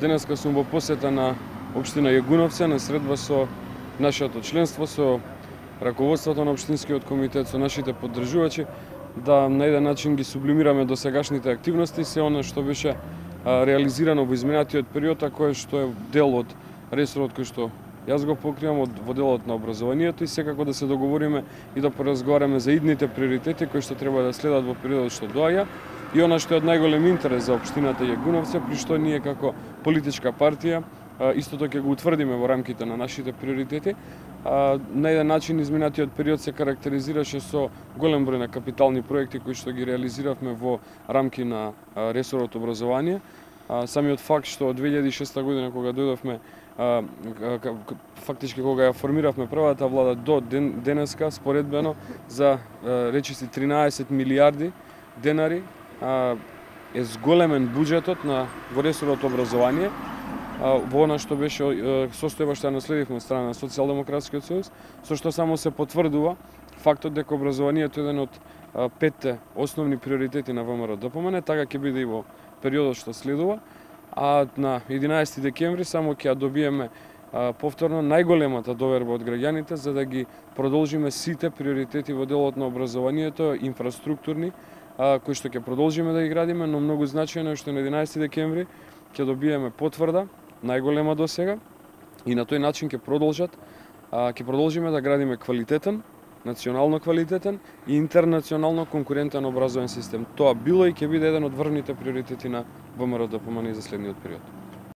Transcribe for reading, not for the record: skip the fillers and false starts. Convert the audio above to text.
Денеска сум во посета на општина Јагуновце на средба со нашето членство, со раководството на општинскиот комитет, со нашите поддржувачи, да на еден начин ги сублимираме досегашните активности, се она што беше реализирано во изминатиот период, а кое што е дел од ресорот кој што јас го покривам во делот на образованието и секако да се договориме и да поразговараме за идните приоритети кои што треба да следат во периодот што доаѓа и она што е од најголем интерес за општината Јагуновце, при што ние како политичка партија истото ќе го утврдиме во рамките на нашите приоритети. На еден начин изминатиот период се карактеризираше со голем број на капитални проекти кои што ги реализиравме во рамки на ресорот образование. Самиот факт што од 2006 година кога дојдовме, фактички кога ја формиравме првата влада до денеска, споредбено за речиси 13 милиарди денари е зголемен буџетот во ресорот образование, во она што беше состојба што ја наследивме од страна на Социјалдемократскиот сојуз, со што само се потврдува фактот дека образованието е еден од 5 основни приоритети на ВМРО-ДПМН, така ќе биде и во периодот што следува, а на 11 декември само ќе ја добиеме повторно најголемата доверба од граѓаните за да ги продолжиме сите приоритети во делот на образованието, инфраструктурни, кои што ќе продолжиме да ги градиме, но многу значајно е што на 11 декември ќе добиеме потврда, најголема досега, и на тој начин ќе продолжиме да градиме квалитетен, национално квалитетен и интернационално конкурентен образовен систем. Тоа било и ќе биде еден од врвните приоритети на ВМРО-ДПМН за следниот период.